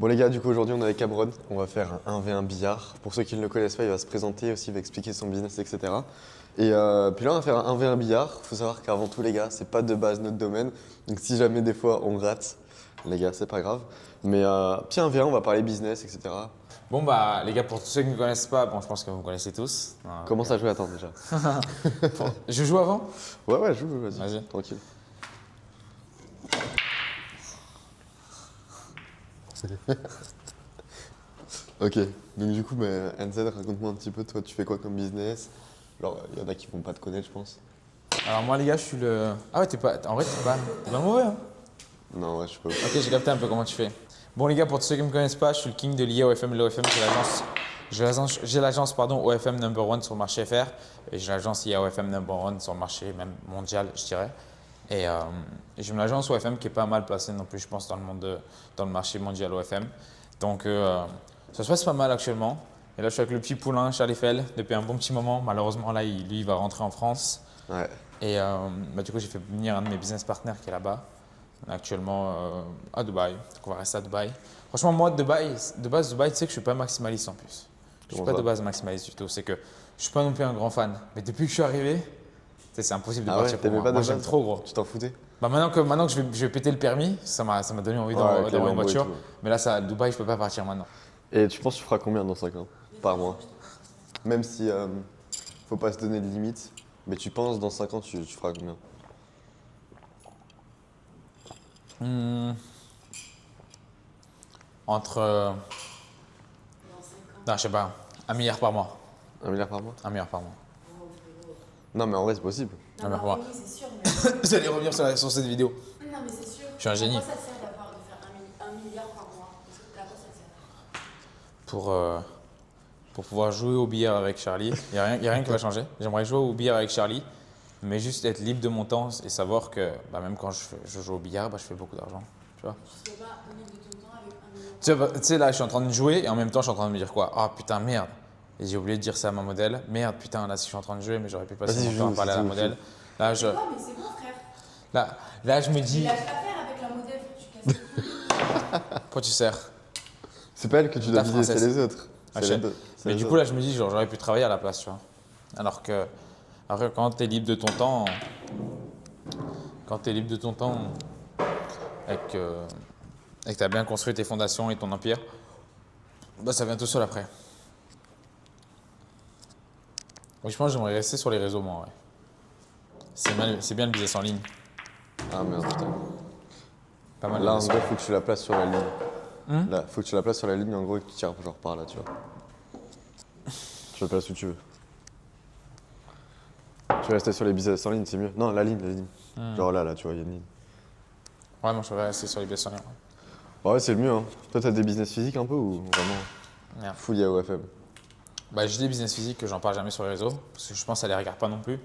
Bon les gars, du coup aujourd'hui on est avec Cameron, on va faire un 1v1 billard. Pour ceux qui ne le connaissent pas, il va se présenter aussi, il va expliquer son business, etc. Et puis là on va faire un 1v1 billard. Faut savoir qu'avant tout les gars, c'est pas de base notre domaine. Donc si jamais des fois on rate, les gars c'est pas grave. Mais puis 1v1, on va parler business, etc. Bon bah les gars, pour tous ceux qui ne me connaissent pas, bon je pense que vous me connaissez tous. Commence à jouer à temps déjà. Je joue avant? Ouais, joue, vas-y, Vas-y. tranquille. Ok, donc du coup, NZ, raconte-moi un petit peu, toi tu fais quoi comme business? Alors, il y en a qui vont pas te connaître, je pense. Alors moi les gars, je suis le… Ah ouais, en vrai t'es pas mauvais hein. Non, ouais, je sais pas. Ok, j'ai capté un peu comment tu fais. Bon les gars, pour tous ceux qui ne me connaissent pas, je suis le king de l'IA OFM. L'OFM, j'ai l'agence OFM number one sur le marché FR et j'ai l'agence IA OFM number one sur le marché même mondial, je dirais. Et j'ai une agence OFM qui est pas mal placée non plus, je pense, dans le marché mondial OFM. Donc ça se passe pas mal actuellement. Et là, je suis avec le petit poulain Charlie Fell depuis un bon petit moment. Malheureusement, là, lui, il va rentrer en France. Ouais. Et du coup, j'ai fait venir un de mes business partners qui est là-bas. On est actuellement à Dubaï. Donc, on va rester à Dubaï. Franchement, moi, de base, Dubaï, tu sais que je suis pas maximaliste en plus. Je suis Comment pas ça? de base maximaliste du tout. C'est que je suis pas non plus un grand fan. Mais depuis que je suis arrivé, tu sais, c'est impossible de Ah ouais, partir pour t'aimais moi. pas de Moi, j'aime base? trop, gros. Tu t'en foutais? Bah maintenant que je vais péter le permis, ça m'a donné envie Ouais, avec les d'avoir une Lambo et voiture. tout. Mais là, à Dubaï, je peux pas partir maintenant. Et tu penses que tu feras combien dans 5 ans? Par mois? Même si faut pas se donner de limite, mais tu penses dans 5 ans tu feras combien? Entre, non, je sais pas, 1 milliard par mois. 1 milliard par mois? 1 milliard par mois. Non, mais en vrai, c'est possible. Non, mais Non, moi- oui, c'est sûr, mais… Vous allez revenir sur cette vidéo. Non, mais c'est sûr. Je suis un génie. À quoi ça sert de faire un milliard par mois? À quoi ça sert? Pour pouvoir jouer au billard avec Charlie. Il n'y a rien qui va changer. J'aimerais jouer au billard avec Charlie, mais juste être libre de mon temps et savoir que même quand je joue au billard, je fais beaucoup d'argent. Tu vois? Tu serais pas honnête de ton temps avec un milliard? Tu sais, là, je suis en train de jouer et en même temps, je suis en train de me dire quoi? Ah putain, merde. Et j'ai oublié de dire ça à ma modèle. Merde, putain, là, si je suis en train de jouer, mais j'aurais pu passer Vas-y, mon temps joue, à parler à la joue, modèle. Là, je, C'est quoi? Mais c'est bon, frère. là, je me dis, Il lâche l'affaire avec la modèle, faut que tu casses. pourquoi tu sers? C'est pas elle que tu dois Ta viser, c'est française. les autres. Ah, C'est je les sais. deux. C'est Mais les du coup, autres. là, je me dis, genre, j'aurais pu travailler à la place, tu vois. Alors que, après, quand tu es libre de ton temps, et que tu as bien construit tes fondations et ton empire, ça vient tout seul après. Oui, je pense que j'aimerais rester sur les réseaux, moi, ouais. C'est bien le business en ligne. Ah merde, putain. Pas mal. Là, en de gros, faut que tu la places sur la ligne. Là, faut que tu la places sur la ligne, en gros, et que tu tires genre par là, tu vois. Tu la places où tu veux. Tu restes sur les business en ligne, c'est mieux. Non, la ligne. Genre là, tu vois, il y a une ligne. Ouais, moi, je vais rester sur les business en ligne. Bah ouais, c'est le mieux, hein. Toi, t'as des business physiques un peu ou vraiment Merde. full IAOFM? J'ai des business physiques que j'en parle jamais sur les réseaux, parce que je pense que ça les regarde pas non plus.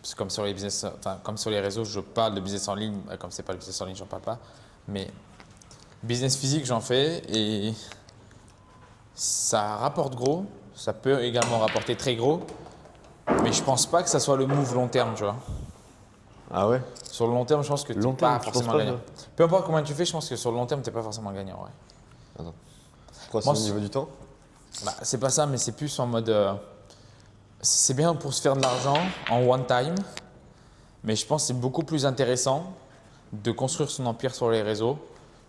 Parce que comme sur les réseaux, je parle de business en ligne, comme c'est pas le business en ligne, j'en parle pas. Mais business physique, j'en fais et ça rapporte gros. Ça peut également rapporter très gros, mais je pense pas que ça soit le move long terme, tu vois. Ah ouais? Sur le long terme, je pense que tu Long n'es pas terme, tu forcément penses pas, gagnant. Peu importe combien tu fais, je pense que sur le long terme, tu n'es pas forcément gagnant. Ouais. Attends. Pourquoi c'est Moi, au niveau du temps? C'est pas ça, mais c'est plus en mode. C'est bien pour se faire de l'argent en one time, mais je pense que c'est beaucoup plus intéressant de construire son empire sur les réseaux,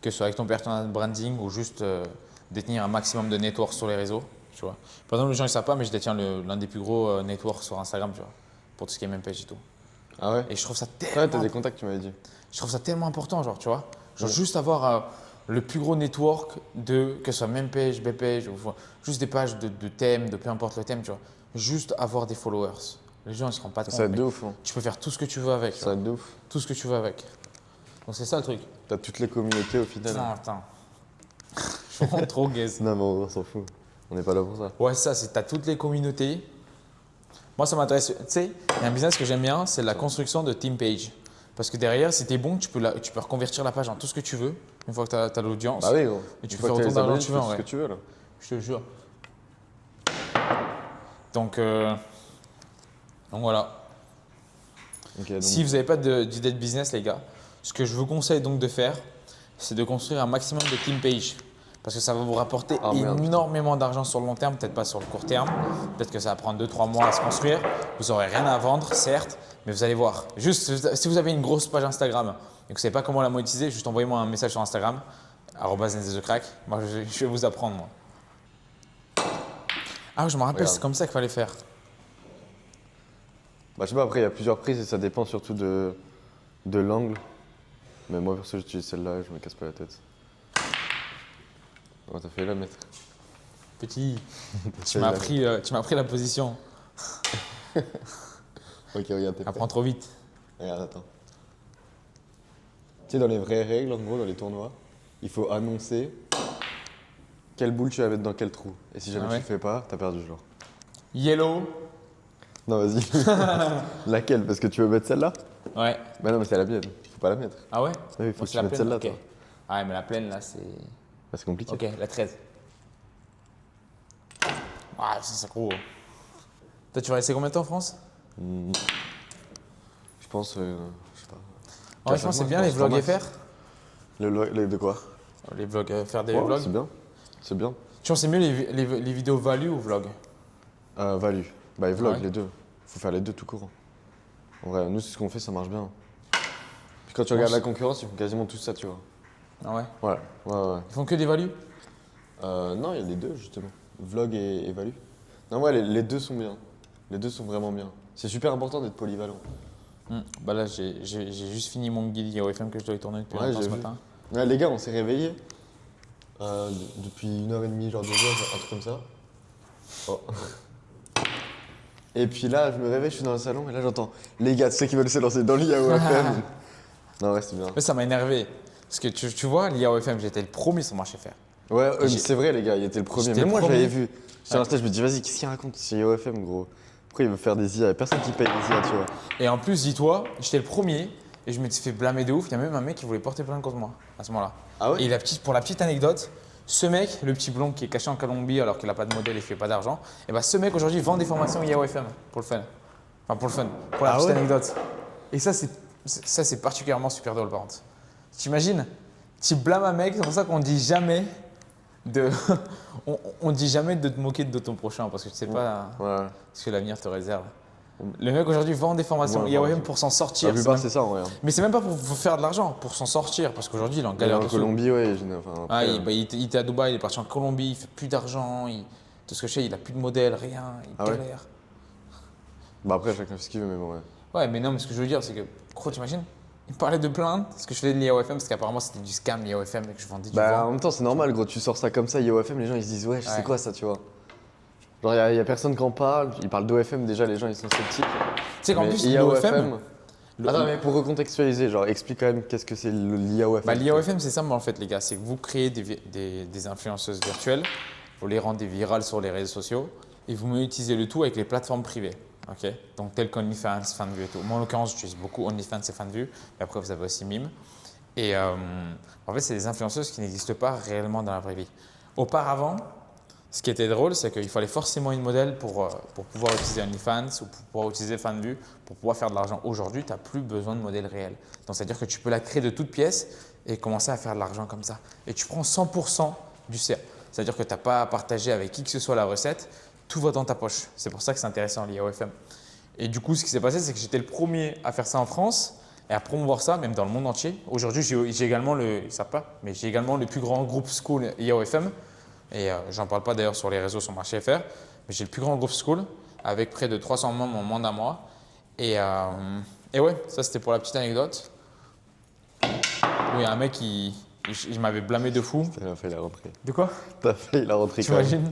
que ce soit avec ton personal branding ou juste détenir un maximum de networks sur les réseaux. Tu vois. Par exemple, les gens ne savent pas, mais je détiens l'un des plus gros networks sur Instagram, tu vois, pour tout ce qui est même page et tout. Ah ouais? Et je trouve ça Ouais, tellement, t'as des contacts, tu m'avais dit. je trouve ça tellement important, genre, tu vois. Genre, juste avoir le plus gros network que ce soit même page, page, ou juste des pages de thèmes, de peu importe le thème, tu vois. Juste avoir des followers. Les gens, ils se rendent pas compte. Ça va être mais de ouf, hein. tu peux faire tout ce que tu veux avec. tu Ça va vois. être de ouf. Tout ce que tu veux avec. Donc, c'est ça le truc. T'as toutes les communautés au final. Non, attends. Je suis vraiment trop gaze. Non, mais on s'en fout. On n'est pas là pour ça. Ouais, ça, c'est t'as toutes les communautés. Moi, ça m'intéresse. Tu sais, il y a un business que j'aime bien, c'est la construction de team page. Parce que derrière, si t'es bon, tu peux reconvertir la page en tout ce que tu veux, une fois que tu as l'audience. Bah oui, gros. Et tu Une fais fois que t'as autant les d'argent abonnés, que tu tu veux, fais en ce vrai. que tu veux, là. Je te jure. Donc voilà. Ok, donc, Si vous n'avez pas d'idée de business, les gars, ce que je vous conseille donc de faire, c'est de construire un maximum de team page. Parce que ça va vous rapporter Ah, merde, énormément d'argent sur le long terme, peut-être pas sur le court terme. Peut-être que ça va prendre 2-3 mois à se construire. Vous n'aurez rien à vendre, certes, mais vous allez voir. Juste, si vous avez une grosse page Instagram et que vous ne savez pas comment la monétiser, juste envoyez-moi un message sur Instagram, @NZTheCrack. Moi, je vais vous apprendre, moi. Ah, je me rappelle, Regarde. c'est comme ça qu'il fallait faire. Bah, je sais pas, après, il y a plusieurs prises et ça dépend surtout de l'angle. Mais moi, perso, j'utilise celle-là et je me casse pas la tête. Oh, t'as fait la mettre. Petit, tu fait m'as la- appris la position. Ok, regarde, t'es prêt. Apprends trop vite. Regarde, attends. Tu sais, dans les vraies règles, en gros, dans les tournois, il faut annoncer quelle boule tu vas mettre dans quel trou. Et si jamais Ah tu ouais. le fais pas, t'as perdu, genre. Yellow. Non, vas-y. Laquelle? Parce que tu veux mettre celle-là? Ouais. Bah non, mais c'est la mienne. Faut pas la mettre. Ah ouais? Oui, il faut Moi, que c'est tu la mettes pleine. celle-là, Ok. toi. Ah ouais, mais la pleine, là, c'est. Bah, c'est compliqué. Ok, la 13. Ah, c'est gros. Toi, tu vas rester combien de temps en France? Hmm. Je pense, je sais pas. Ouais, je pense que c'est bien les vlogs max. FR. De quoi? Les vlogs, faire des Ouais, vlogs. c'est bien. C'est bien. Tu penses que c'est mieux les vidéos value ou vlog? Value. Bah, et vlog, Ouais. les deux. Faut faire les deux tout court. En vrai, nous, c'est ce qu'on fait, ça marche bien. Puis quand tu regardes la concurrence, ils font quasiment tout ça, tu vois. Ah ouais? Ouais, ouais. Ils font que des values? Non, il y a les deux, justement. Vlog et value. Non, ouais, les deux sont bien. Les deux sont vraiment bien. C'est super important d'être polyvalent. Bah là, j'ai juste fini mon guide IAOFM que je dois y tourner depuis Ouais, longtemps j'ai ce vu. matin. Ouais, les gars, on s'est réveillés depuis 1h30, genre 2h, un truc comme ça. Oh. Et puis là, je me réveille, je suis dans le salon et là, j'entends les gars, tu sais qui veulent se lancer dans l'IAOFM. Non, ouais, c'est bien. Mais ça m'a énervé. Parce que tu vois, l'IAOFM, j'étais le premier sur marché faire. Ouais, mais J'ai- c'est vrai, les gars, il était le premier. J'étais Même le moi, premier. j'avais vu. Sur Ouais. Insta, je me dis, vas-y, qu'est-ce qu'il raconte? C'est IAOFM, gros. Pourquoi il veut faire des IA? Il y a personne qui paye des IA, tu vois. Et en plus, dis-toi, j'étais le premier et je m'étais fait blâmer de ouf. Il y a même un mec qui voulait porter plainte contre moi à ce moment-là. Ah ouais? Et pour la petite anecdote, ce mec, le petit blond qui est caché en Colombie alors qu'il n'a pas de modèle et fait pas d'argent, et bah ce mec aujourd'hui vend des formations IAOFM pour le fun. Enfin pour le fun, pour la Ah petite ouais? anecdote. Et ça c'est particulièrement super drôle par contre. T'imagines, tu blâmes un mec, c'est pour ça qu'on dit jamais de on dit jamais de te moquer de ton prochain parce que tu sais pas Ouais. ce que l'avenir te réserve. Le mec aujourd'hui vend des formations Ouais, IAOFM vraiment. pour s'en La sortir. plupart, c'est ça, en vrai. Hein. Mais c'est même pas pour faire de l'argent, pour s'en sortir parce qu'aujourd'hui il est en Il est galère en de sous. Colombie, ouais. Enfin, Ah, après, il était à Dubaï, il est parti en Colombie, il fait plus d'argent, tout ce que je sais, il a plus de modèle, rien, il Ah ouais? galère. Bah après, chacun fait ce qu'il veut, mais bon, ouais. Ouais, mais non, mais ce que je veux dire, c'est que, gros, t'imagines, il me parlait de plainte, ce que je faisais de l'IAOFM, parce qu'apparemment c'était du scam l'IAOFM et que je vendais du Bah en vent. même temps, c'est normal, gros. Tu sors ça comme ça, IAOFM, les gens ils se disent, ouais, Ouais. c'est quoi ça, tu vois. Genre, y a personne qui en parle. Ils parlent d'OFM, déjà, les gens ils sont sceptiques. Tu sais qu'en Mais plus, IAOFM. l'IAOFM, Attends, mais pour recontextualiser, genre, explique quand même qu'est-ce que c'est l'IAOFM. bah, l'IAOFM, c'est simple en fait, les gars, c'est que vous créez des influenceuses virtuelles, vous les rendez virales sur les réseaux sociaux et vous monétisez le tout avec les plateformes privées. Ok, donc tel qu'OnlyFans, FanVue et tout. Moi en l'occurrence, j'utilise beaucoup OnlyFans et FanVue, mais après vous avez aussi Mime. Et en fait, c'est des influenceuses qui n'existent pas réellement dans la vraie vie. Auparavant, ce qui était drôle, c'est qu'il fallait forcément une modèle pour pouvoir utiliser OnlyFans ou pour pouvoir utiliser FanVue, pour pouvoir faire de l'argent. Aujourd'hui, tu n'as plus besoin de modèle réel. Donc, c'est-à-dire que tu peux la créer de toutes pièces et commencer à faire de l'argent comme ça. Et tu prends 100% du CA. C'est-à-dire que tu n'as pas à partager avec qui que ce soit la recette, tout va dans ta poche. C'est pour ça que c'est intéressant l'IAOFM. Et du coup, ce qui s'est passé, c'est que j'étais le premier à faire ça en France et à promouvoir ça, même dans le monde entier. Aujourd'hui, j'ai également ils ne savent pas, mais j'ai également le plus grand groupe school IAOFM. Et j'en parle pas d'ailleurs sur les réseaux sur Marché FR, mais j'ai le plus grand groupe school avec près de 300 membres en moins d'un mois. Et ouais, ça c'était pour la petite anecdote. Oui, un mec, il m'avait blâmé de fou. T'as failli la rentrer. De quoi? T'as failli la rentrer quand même. T'imagines?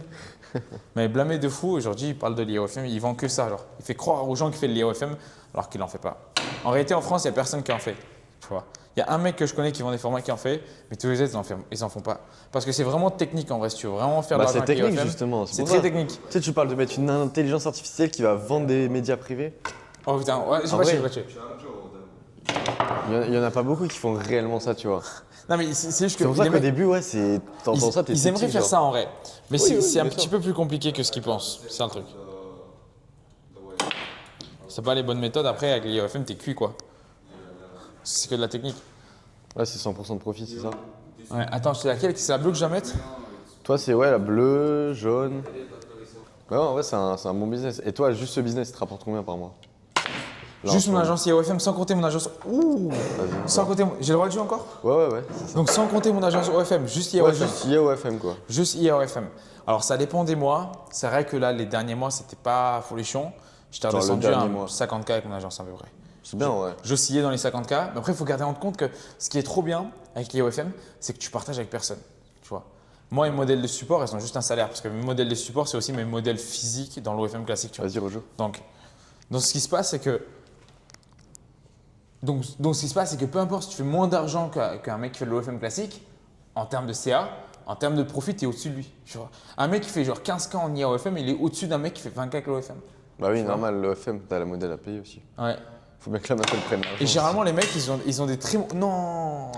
Mais blâmé de fou, aujourd'hui il parle de l'IAOFM, il vend que ça. Genre. Il fait croire aux gens qu'il fait de l'IAOFM alors qu'il n'en fait pas. En réalité, en France, il n'y a personne qui en fait. Tu vois. Il y a un mec que je connais qui vend des formats qui en fait, mais tous les autres, ils en font pas. Parce que c'est vraiment technique en vrai, si tu veux vraiment faire de Bah, l'argent c'est avec technique l'IAOFM, justement. c'est pour très ça. technique. Tu sais, tu parles de mettre une intelligence artificielle qui va vendre des médias privés. Oh putain, ouais, j'ai En pas vrai. chier, pas chier. Il y en a pas beaucoup qui font réellement ça, tu vois. Non mais c'est juste que C'est pour ça les qu'au mecs, début, ouais, t'entends ça, t'es ils aimeraient sceptique, faire genre. ça en vrai. Mais Oui, oui, c'est un bien petit sûr. peu plus compliqué que ce qu'ils pensent. C'est un truc. C'est pas les bonnes méthodes, après avec l'IAOFM, t'es cuit quoi. C'est que de la technique. Ouais, c'est 100% de profit, c'est ça. Ouais, attends, c'est laquelle? C'est la bleue que je dois mettre? Toi, c'est ouais, la bleue, jaune. Ouais, en vrai, c'est un bon business. Et toi, juste ce business, il te rapporte combien par mois? Là, Juste en mon ce moment. agence IAOFM, sans compter mon agence. Ouh! Vas-y. Sans compter. J'ai le droit de dire encore? Ouais, c'est ça. Donc sans compter mon agence OFM, juste Ouais, IAOFM. juste IAOFM quoi. Juste IAOFM. Alors ça dépend des mois. C'est vrai que là, les derniers mois, c'était pas folichon. J'étais Genre le redescendu à dernier mois. 50K avec mon agence à peu près. C'est bien, ouais. J'oscillais dans les 50K. Mais après, il faut garder en compte que ce qui est trop bien avec l'IAOFM, c'est que tu partages avec personne. Tu vois. Moi, mes modèles de support, ils sont juste un salaire. Parce que mes modèles de support, c'est aussi mes modèles physiques dans l'OFM classique. Tu vois. Vas-y, rejoue. Donc, ce qui se passe, c'est que ce qui se passe, c'est que peu importe si tu fais moins d'argent qu'un mec qui fait de l'OFM classique, en termes de CA, en termes de profit, tu es au-dessus de lui. Tu vois. Un mec qui fait genre 15K en IAOFM, il est au-dessus d'un mec qui fait 20K avec l'OFM. Bah oui, Tu vois. normal, l'OFM, t'as la modèle à payer aussi. Ouais. Faut bien que la meuf prenne l'argent. Et généralement, les mecs, ils ont des très. Non.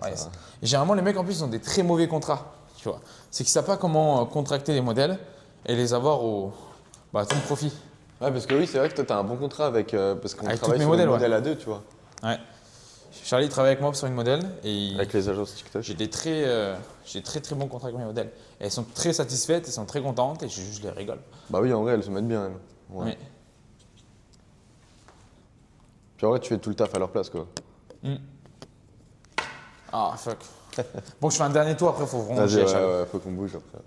Ah, Ouais, ça va. et généralement, les mecs, en plus, ils ont des très mauvais contrats. Tu vois. C'est qu'ils ne savent pas comment contracter les modèles et les avoir à ton profit. Ouais, parce que oui, c'est vrai que toi, t'as un bon contrat avec. Parce qu'on Avec travaille tous mes sur modèles, le ouais. modèle à deux, tu vois. Ouais. Charlie travaille avec moi sur une modèle et Avec les agences TikTok. j'ai des très bons contrats avec mes modèles. Et elles sont très satisfaites, elles sont très contentes et je les rigole. Bah oui, en vrai, elles se mettent bien, elles. Ouais. Oui. Puis en vrai, tu fais tout le taf à leur place, quoi. Ah, fuck. Bon, je fais un dernier tour, après, il faut vraiment que Vas-y, j'y aille, Charlie. ouais, faut qu'on bouge après.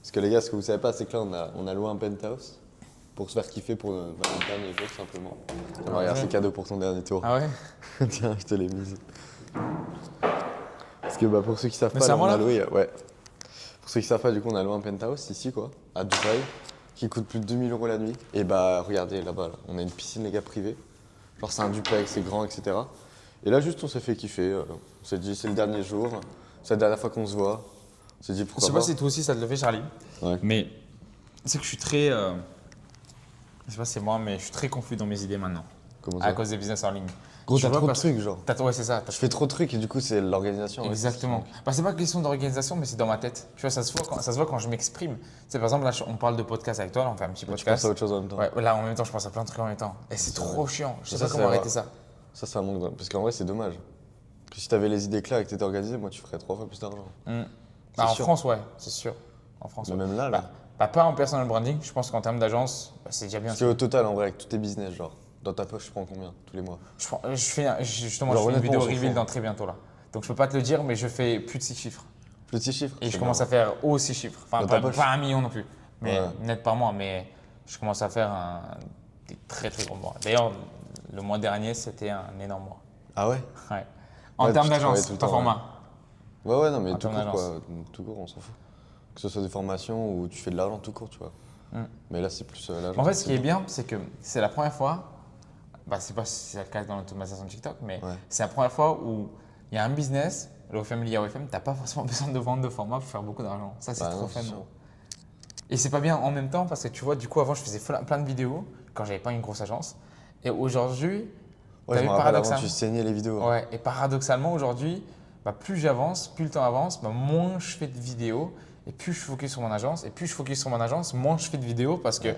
Parce que les gars, ce que vous savez pas, c'est que là, on a loué un penthouse pour se faire kiffer pour notre dernier jour, simplement. Alors, regarde, c'est cadeau pour ton dernier tour. Ah ouais? Tiens, je te l'ai mis. Parce que pour ceux qui savent Mais pas, c'est à là, moi, on a là loué, ouais. Pour ceux qui savent pas, du coup, on a loué un penthouse ici, quoi, à Dubaï, qui coûte plus de 2000 € la nuit. Et bah, regardez là-bas, là, on a une piscine, les gars, privée. Genre, c'est un duplex, c'est grand, etc. Et là, juste, on s'est fait kiffer. On s'est dit, c'est le dernier jour, c'est la dernière fois qu'on se voit. On s'est dit, Je pourquoi sais pas si toi aussi ça te le fait, Charlie. Ouais. Mais c'est que je suis très. Je sais pas si c'est moi, mais je suis très confus dans mes idées maintenant. Comment ça À cause des business en ligne. Gros, Tu t'as vois, trop de parce- trucs, genre. Ouais, c'est ça. Je fais trop de trucs et du coup, c'est l'organisation. ouais, Exactement. Bah, c'est pas question d'organisation, mais c'est dans ma tête. Tu vois, ça se voit quand je m'exprime. Tu sais, par exemple, là, on parle de podcast avec toi, là, on fait un petit Tu penses podcast. à autre chose en même temps. Ouais, là, en même temps, je pense à plein de trucs en même temps. Et c'est trop chiant. Je sais Ça, pas c'est comment vrai. arrêter ça. Ça manque. Parce qu'en vrai, c'est dommage. Que si t'avais les idées claires et que t'étais organisé, moi, tu ferais 3 fois plus d'argent. Bah, en sûr. France, ouais, c'est sûr. En France. Mais ouais. même là, là. Pas en personal branding. Je pense qu'en termes d'agence, c'est déjà bien. Parce qu'au total, en vrai, avec tous tes business, genre, dans ta poche, tu prends combien tous les mois? Justement, Genre, je fais une honnêtement, vidéo on s'en reveal fout. dans très bientôt là. Donc je peux pas te le dire, mais je fais plus de 6 chiffres. Petit chiffre. Et je commence à faire haut 6 chiffres. Enfin, Dans ta pas poche. 1 million non plus, mais Ouais. net par mois. Mais je commence à faire des très très gros mois. D'ailleurs, le mois dernier, c'était un énorme mois. Ah ouais? Ouais. En Ouais, termes tu travailles d'agence, tout le pas temps, format. Ouais, non, mais En tout termes court, quoi. Tout court, on s'en fout. Que ce soit des formations ou tu fais de l'argent tout court, tu vois. Mais là, c'est plus l'argent. En fait, ce qui est bien, c'est que c'est la première fois, c'est pas si c'est le cas dans l'automatisation de TikTok, mais Ouais. c'est la première fois où il y a un business, l'OFM lié à OFM, tu n'as pas forcément besoin de vendre de format pour faire beaucoup d'argent. Ça, c'est Bah trop non, fun. c'est sûr. Et c'est pas bien en même temps parce que tu vois, du coup, avant, je faisais plein de vidéos quand j'avais pas une grosse agence. Et aujourd'hui, Ouais, t'as je vu, me rappelle avant, paradoxalement, tu saignais les vidéos. ouais, et paradoxalement, aujourd'hui, plus j'avance, plus le temps avance, moins je fais de vidéos et plus je focus sur mon agence. Et plus je focus sur mon agence, moins je fais de vidéos parce que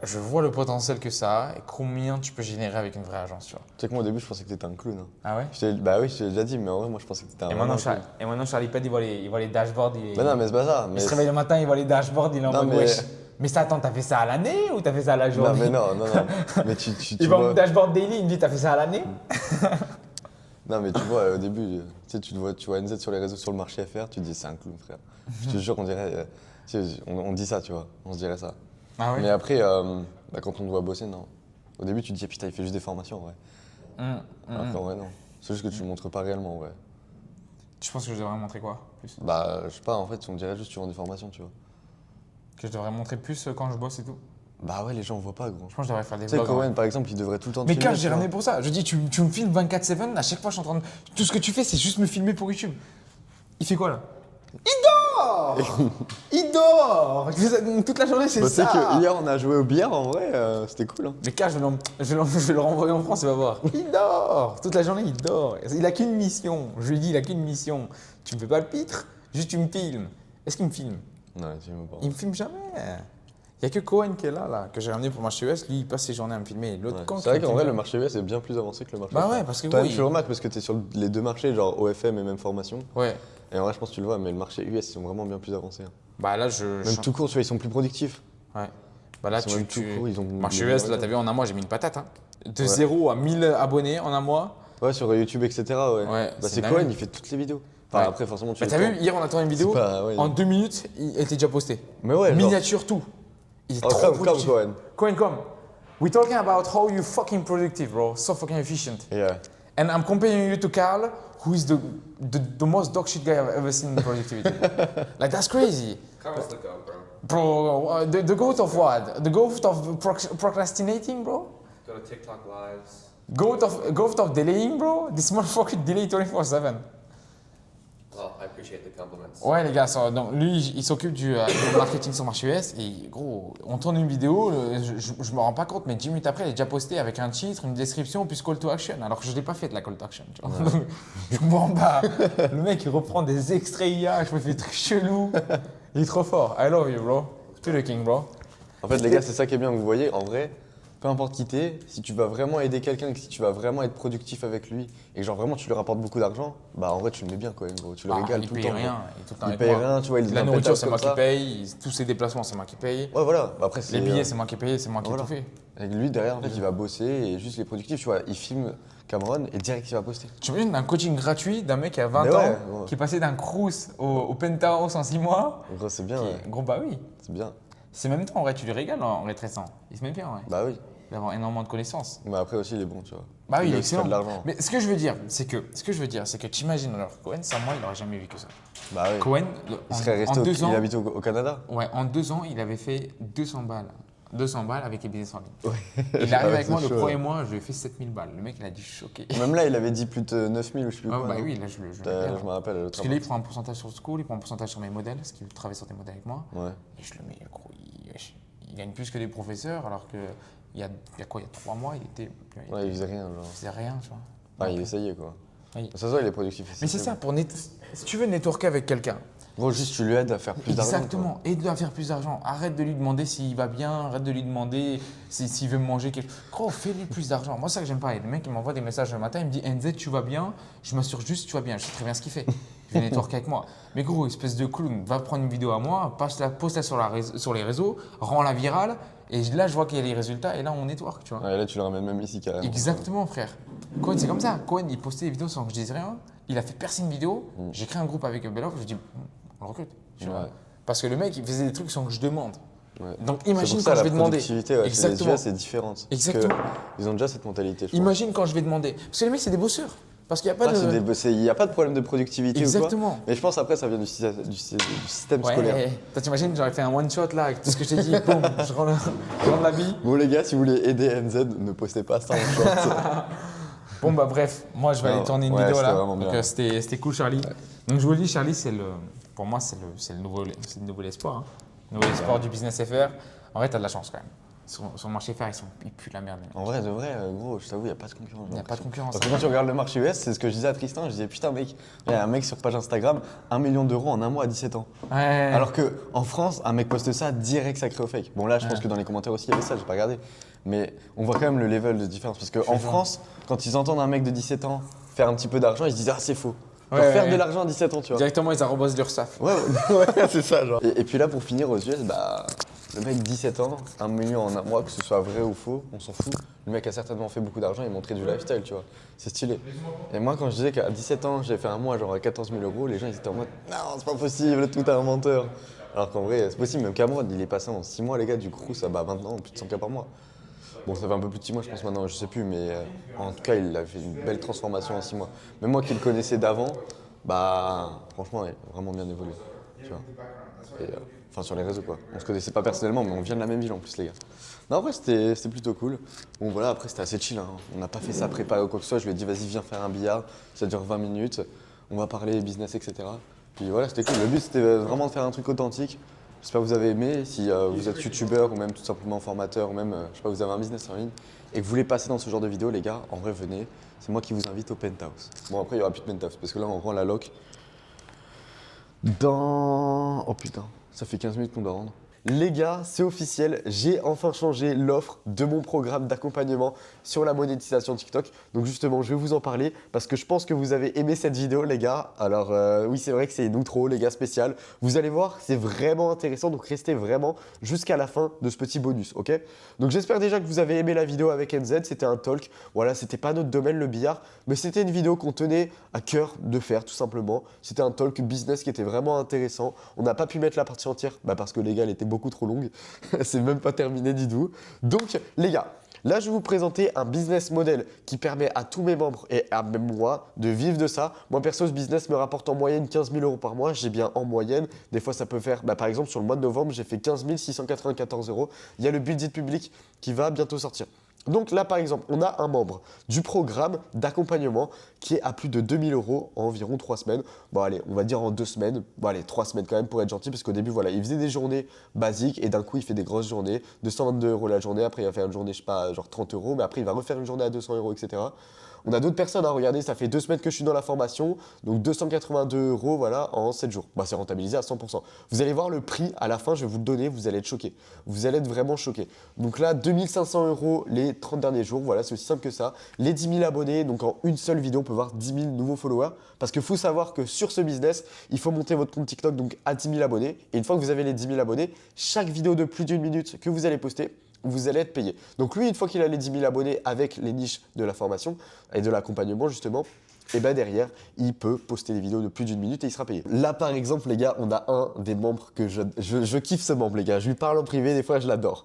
je vois le potentiel que ça a et combien tu peux générer avec une vraie agence. Tu vois. Tu sais que moi, au début, je pensais que t'étais un clown. Hein. Ah ouais? Bah oui, je t'ai déjà dit, mais en vrai, moi, je pensais que t'étais un Et vraiment maintenant, clown. Charlie Pad, il voit les dashboards. Mais non, mais c'est pas ça. Il Mais se réveille le matin, il voit les dashboards, il est en Non, mode mais- wesh. Mais ça, attends, t'as fait ça à l'année ou t'as fait ça à la Non, journée? mais non. Mais tu Il va vois. mon dashboard daily, il me dit t'as fait ça à l'année? Non, mais tu vois, au début, tu vois NZ sur les réseaux, sur le marché FR, tu te dis c'est un clown, frère. Je te jure, on dirait. On dit ça, tu vois, on se dirait ça. Ah ouais? Mais après, quand on te voit bosser, non. Au début, tu te dis, putain, il fait juste des formations, en vrai. Après, en vrai, non. C'est juste que tu le montres pas réellement, ouais. Tu penses que je devrais montrer quoi plus? Bah, je sais pas, en fait, on dirait juste que tu vends des formations, tu vois. Que je devrais montrer plus quand je bosse et tout? Bah ouais, les gens voient pas, gros. Je pense que je devrais faire des Tu sais, vlogs. en vrai. Cohen, par exemple, il devrait tout le temps te Mais filmer, quand tu j'ai vois. ramené pour ça, je dis tu me filmes 24/7, à chaque fois je suis en train de. Tout ce que tu fais, c'est juste me filmer pour YouTube. Il fait quoi là? Il dort! Il dort! Toute la journée, c'est Bah, tu sais ça! que hier, on a joué au billard, en vrai, c'était cool, hein. Mais K, je vais le renvoyer en France, il va voir. Il dort! Toute la journée, il dort. Il a qu'une mission. Je lui dis, il a qu'une mission. Tu me fais pas le pitre, juste tu me filmes. Est-ce qu'il me filme? Non, tu me pas. Il me filme jamais. Il n'y a que Cohen qui est là, que j'ai ramené pour le marché US. Lui, il passe ses journées à me filmer. L'autre, Ouais. quand C'est vrai il qu'en vrai, filme- le marché US est bien plus avancé que le marché Bah FR. ouais, parce que Toi, gros, tu le remarques parce que tu es sur les deux marchés, genre OFM et même formation. Ouais. Et en vrai, je pense que tu le vois, mais le marché US, ils sont vraiment bien plus avancés. Hein. Bah là, Même tout court, tu vois, ils sont plus productifs. Ouais. Bah là, Ils sont même tout court, ils ont. Marché les US, là, meilleurs t'as vu, en un mois, j'ai mis une patate. Hein. De Ouais. 0 à 1000 abonnés en un mois. Ouais, sur YouTube, etc. Ouais. Ouais, Bah, c'est c'est dingue. Cohen, il fait toutes les vidéos. Enfin, Ouais. après, forcément, tu Bah, les t'as vu, tournes. hier, on a tourné une vidéo. pas- ouais. En 2 minutes, il était déjà posté. Mais ouais, genre. Miniature, tout. Il est Oh, trop comme productif. Cohen. Cohen, come. We're talking about how you fucking productive, bro. So fucking efficient. Yeah. And I'm comparing you to Carl, who is the most dog shit guy I've ever seen in productivity. Like, that's crazy. Carl's the goat, bro. Bro, the goat of what? The goat of procrastinating, bro? Go to TikTok lives. Goat of delaying, bro? This motherfucker delay 24/7. Well, I appreciate the compliments. Ouais, les gars, donc lui, il s'occupe du marketing sur le marché US. Et gros, on tourne une vidéo, je me rends pas compte, mais 10 minutes après, il est déjà posté avec un titre, une description, puis call to action. Alors que je l'ai pas fait de la call to action, tu vois. Donc, je me rends pas. Le mec, il reprend des extraits IA, je me fais des trucs chelous. Il est trop fort. I love you, bro. To the king, bro. En fait, les gars, c'est ça qui est bien, vous voyez, en vrai, peu importe qui t'es, si tu vas vraiment aider quelqu'un, si tu vas vraiment être productif avec lui, et que genre vraiment tu lui rapportes beaucoup d'argent, bah en vrai, tu le mets bien quand même, gros. Tu le régales il tout le paye temps. rien. gros. Il est tout le temps Il avec paye moi. rien, tu vois, il est La dans le nourriture, pétard c'est moi comme qui ça. paye. Tous ses déplacements, c'est moi qui paye. Ouais, voilà. Bah, après, c'est. Les billets, c'est moi qui paye, c'est moi qui ai voilà. tout fait. Avec lui, derrière, en fait, il va bosser et juste les productifs, tu vois, il filme Cameron et direct, il va poster. Tu imagines un coaching gratuit d'un mec qui a 20 Mais ans, ouais, ouais. qui est passé d'un cruise au penthouse en 6 mois. En gros, c'est bien, Qui- ouais. Gros, bah oui. C'est bien. C'est même temps, en vrai, tu lui régales en rétrécissant. Il se met bien, ouais. Bah oui. Il va avoir énormément de connaissances. Mais après aussi, il est bon, tu vois. Bah oui, il est aussi fait excellent. de l'argent. Mais ce que je veux dire, c'est que tu imagines, alors, Cohen, sans moi, il n'aurait jamais vu que ça. Bah oui. Cohen, Il serait en resté 2 ans, il habite au Canada. ouais, en 2 ans, il avait fait 200 balles. 200 balles avec les business en ligne. Ouais. Il arrive avec c'est moi le chaud, premier ouais. mois, je lui ai fait 7000 balles. Le mec, il a dit choqué. Même là, il avait dit plus de 9000 ou je sais plus Ah, quoi. bah non oui, là, je le mets bien. Je me rappelle. le Parce que là, il travail. prend un pourcentage sur le school, il prend un pourcentage sur mes modèles, parce qu'il travaille sur des modèles avec moi. Ouais. Et je le mets, gros, il gagne plus que des professeurs, alors que il y a 3 mois, il était. Ouais, il faisait rien, genre. il faisait rien, tu vois. Ah, il essayait, quoi. Oui. Ça se voit, il est productif. Mais c'est ça, si tu veux networker avec quelqu'un, Gros, juste tu lui aides à faire plus d'argent. exactement, aide-le à faire plus d'argent. Arrête de lui demander s'il va bien, arrête de lui demander s'il veut manger quelque chose. Gros, fais-lui plus d'argent. Moi, c'est ça que j'aime pas. Et le mec, il m'envoie des messages le matin, il me dit NZ, tu vas bien. Je m'assure juste, tu vas bien. Je sais très bien ce qu'il fait. Il vient networker avec moi. Mais gros, espèce de clown, va prendre une vidéo à moi, poste-la sur les réseaux, rends-la virale. Et là, je vois qu'il y a les résultats et là, on network, tu vois. Ouais, là, tu le ramènes même ici, carrément. Exactement, frère. Cohen, c'est comme ça. Cohen, il postait des vidéos sans que je dise rien. Il a fait percer une vidéo. J'ai créé un groupe avec Bellof. Je dis, on le recrute. Tu vois. Ouais. Parce que le mec, il faisait des trucs sans que je demande. Ouais. Donc C'est imagine pour ça, quand je la vais demander. productivité, ouais, chez les Exactement. US, c'est différent. Parce que Exactement. Ils ont déjà cette mentalité, je pense. Imagine quand je vais demander. Parce que les mecs, c'est des bosseurs. Parce qu'il n'y a pas Ah, de. il n'y a pas de problème de productivité ou Exactement. quoi. Mais je pense après, ça vient du système Ouais, scolaire. toi, t'imagines, j'aurais fait un one shot là avec tout ce que je t'ai dit. Boum, je rends la vie. Bon, les gars, si vous voulez aider NZ, ne postez pas ça en short. Bon, bah bref, moi je vais aller Non, tourner une ouais, vidéo c'était là. vraiment Donc bien. c'était cool, Charlie. Donc je vous le dis, Charlie, pour moi, c'est le nouveau espoir. Hein. Le nouvel espoir du business FR. En vrai, t'as de la chance quand même. Sur le marché FR, ils puent la merde. En vrai, de vrai, gros, je t'avoue, il n'y a pas de concurrence. Il n'y a pas de concurrence. Parce que quand tu regardes le marché US, c'est ce que je disais à Tristan, je disais putain mec, il y a un mec sur page Instagram, 1 million d'euros en un mois à 17 ans. Ouais. Alors qu'en France, un mec poste ça, direct ça crée au fake. Bon là, je pense que dans les commentaires aussi, il y avait ça, j'ai pas regardé. Mais on voit quand même le level de différence. Parce qu'en France, quand ils entendent un mec de 17 ans faire un petit peu d'argent, ils se disent ah c'est faux. Genre, Ouais, faire ouais. de l'argent à 17 ans, tu vois. Directement, ils arrobasent l'URSSAF. Ouais, ouais, c'est ça, genre. Et puis là, pour finir aux US, bah, le mec 17 ans, 1 million en un mois, que ce soit vrai ou faux, on s'en fout. Le mec a certainement fait beaucoup d'argent et montré du lifestyle, tu vois. C'est stylé. Et moi, quand je disais qu'à 17 ans, j'ai fait un mois genre à 14 000 euros, les gens ils étaient en mode non, c'est pas possible, tout est un menteur. Alors qu'en vrai, c'est possible. Même Cameron, il est passé en 6 mois, les gars, du coup, ça bat maintenant plus de 100K par mois. Bon, ça fait un peu plus de 6 mois, je pense maintenant, je sais plus, mais en tout cas, il a fait une belle transformation en 6 mois. Même moi qui le connaissais d'avant, bah, franchement, il a vraiment bien évolué, tu vois. Et, enfin, sur les réseaux, quoi. On se connaissait pas personnellement, mais on vient de la même ville en plus, les gars. Non, en vrai, c'était plutôt cool. Bon, voilà, après, c'était assez chill, hein. On n'a pas fait ça préparé ou quoi que ce soit. Je lui ai dit, vas-y, viens faire un billard, ça dure 20 minutes, on va parler business, etc. Puis voilà, c'était cool. Le but, c'était vraiment de faire un truc authentique. J'espère que vous avez aimé. Si vous êtes youtubeur ou même tout simplement formateur ou même, je sais pas, vous avez un business en ligne et que vous voulez passer dans ce genre de vidéo, les gars, en vrai, venez. C'est moi qui vous invite au penthouse. Bon, après, il n'y aura plus de penthouse parce que là, on rend la loc dans. Oh putain, ça fait 15 minutes qu'on doit rendre. Les gars, c'est officiel, j'ai enfin changé l'offre de mon programme d'accompagnement sur la monétisation TikTok. Donc justement, je vais vous en parler parce que je pense que vous avez aimé cette vidéo les gars. Alors oui, c'est vrai que c'est une outro les gars spécial. Vous allez voir, c'est vraiment intéressant, donc restez vraiment jusqu'à la fin de ce petit bonus, ok? Donc j'espère déjà que vous avez aimé la vidéo avec NZ, c'était un talk. Voilà, c'était pas notre domaine le billard, mais c'était une vidéo qu'on tenait à cœur de faire tout simplement. C'était un talk business qui était vraiment intéressant. On n'a pas pu mettre la partie entière parce que les gars, elle était beaucoup trop longue. C'est même pas terminé du tout. Donc les gars, là je vais vous présenter un business model qui permet à tous mes membres et à même moi de vivre de ça. Moi perso, ce business me rapporte en moyenne 15 000 € par mois. J'ai bien en moyenne. Des fois ça peut faire, par exemple sur le mois de novembre, j'ai fait 15 694 €. Il y a le budget public qui va bientôt sortir. Donc là, par exemple, on a un membre du programme d'accompagnement qui est à plus de 2 000 € en environ 3 semaines. Bon, allez, on va dire en 2 semaines. Bon, allez, 3 semaines quand même pour être gentil, parce qu'au début, voilà, il faisait des journées basiques et d'un coup, il fait des grosses journées. 222 € la journée. Après, il va faire une journée, je sais pas, genre 30 €. Mais après, il va refaire une journée à 200 €, etc. On a d'autres personnes à regarder, ça fait 2 semaines que je suis dans la formation, donc 282 € voilà, en 7 jours. C'est rentabilisé à 100%. Vous allez voir le prix, à la fin, je vais vous le donner, vous allez être choqués. Vous allez être vraiment choqués. Donc là, 2500 € les 30 derniers jours, voilà, c'est aussi simple que ça. Les 10 000 abonnés, donc en une seule vidéo, on peut voir 10 000 nouveaux followers. Parce qu'il faut savoir que sur ce business, il faut monter votre compte TikTok donc à 10 000 abonnés. Et une fois que vous avez les 10 000 abonnés, chaque vidéo de plus d'une minute que vous allez poster, vous allez être payé. Donc lui, une fois qu'il a les 10 000 abonnés avec les niches de la formation et de l'accompagnement justement, et derrière, il peut poster des vidéos de plus d'une minute et il sera payé. Là par exemple les gars, on a un des membres que je kiffe ce membre les gars. Je lui parle en privé, des fois je l'adore.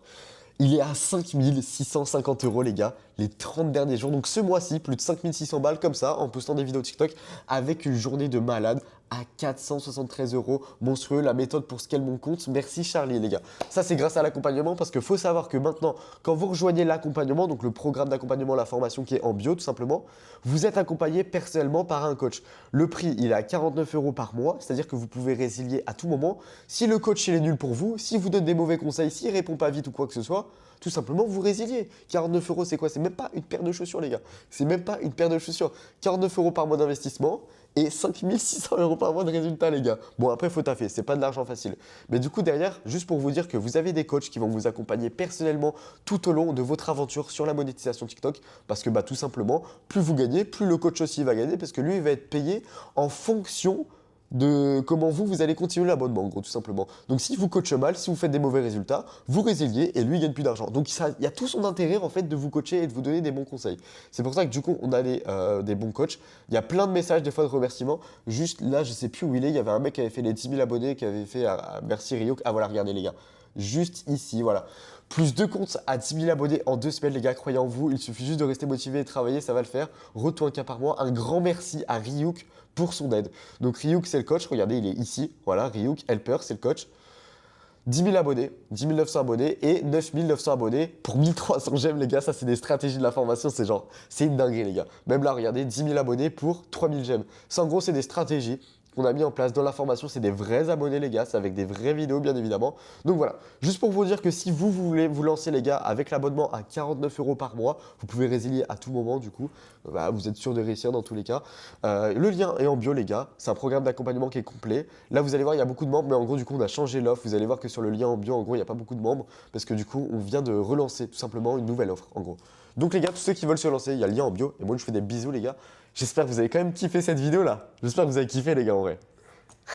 Il est à 5 650 € les gars, les 30 derniers jours. Donc ce mois-ci, plus de 5 600 balles comme ça, en postant des vidéos TikTok avec une journée de malade à 473 € monstrueux. La méthode pour scale mon compte. Merci Charlie les gars. Ça c'est grâce à l'accompagnement parce qu'il faut savoir que maintenant, quand vous rejoignez l'accompagnement, donc le programme d'accompagnement, la formation qui est en bio tout simplement, vous êtes accompagné personnellement par un coach. Le prix, il est à 49 € par mois, c'est-à-dire que vous pouvez résilier à tout moment. Si le coach il est nul pour vous, s'il vous donne des mauvais conseils, s'il répond pas vite ou quoi que ce soit, tout simplement vous résiliez. 49 € c'est quoi? C'est même pas une paire de chaussures les gars. C'est même pas une paire de chaussures. 49 € par mois d'investissement et 5 600 € par mois de résultat les gars. Bon après faut taffer, c'est pas de l'argent facile. Mais du coup derrière, juste pour vous dire que vous avez des coachs qui vont vous accompagner personnellement tout au long de votre aventure sur la monétisation TikTok. Parce que tout simplement, plus vous gagnez, plus le coach aussi va gagner parce que lui il va être payé en fonction de comment vous allez continuer l'abonnement en gros tout simplement. Donc si vous coachez mal, si vous faites des mauvais résultats, vous résiliez et lui il gagne plus d'argent. Donc il y a tout son intérêt en fait de vous coacher et de vous donner des bons conseils. C'est pour ça que du coup on a des bons coachs. Il y a plein de messages des fois de remerciements. Juste là je sais plus où il est, il y avait un mec qui avait fait les 10 000 abonnés, qui avait fait merci Rio. Ah voilà regardez les gars. Juste ici, voilà. Plus 2 comptes à 10 000 abonnés en 2 semaines, les gars, croyez en vous. Il suffit juste de rester motivé et de travailler, ça va le faire. Retour 1K par mois. Un grand merci à Ryuk pour son aide. Donc Ryuk, c'est le coach. Regardez, il est ici. Voilà, Ryuk, helper, c'est le coach. 10 000 abonnés, 10 900 abonnés et 9 900 abonnés pour 1300 j'aime les gars, ça c'est des stratégies de la formation, c'est une dinguerie les gars. Même là, regardez, 10 000 abonnés pour 3000 j'aime. Ça en gros, c'est des stratégies qu'on a mis en place dans la formation, c'est des vrais abonnés les gars, c'est avec des vraies vidéos bien évidemment. Donc voilà, juste pour vous dire que si vous voulez vous lancer les gars avec l'abonnement à 49 € par mois, vous pouvez résilier à tout moment du coup, vous êtes sûr de réussir dans tous les cas. Le lien est en bio les gars, c'est un programme d'accompagnement qui est complet. Là vous allez voir il y a beaucoup de membres mais en gros du coup on a changé l'offre, vous allez voir que sur le lien en bio en gros il n'y a pas beaucoup de membres parce que du coup on vient de relancer tout simplement une nouvelle offre en gros. Donc les gars, tous ceux qui veulent se lancer, il y a le lien en bio et moi je vous fais des bisous les gars. J'espère que vous avez quand même kiffé cette vidéo là. J'espère que vous avez kiffé les gars en vrai.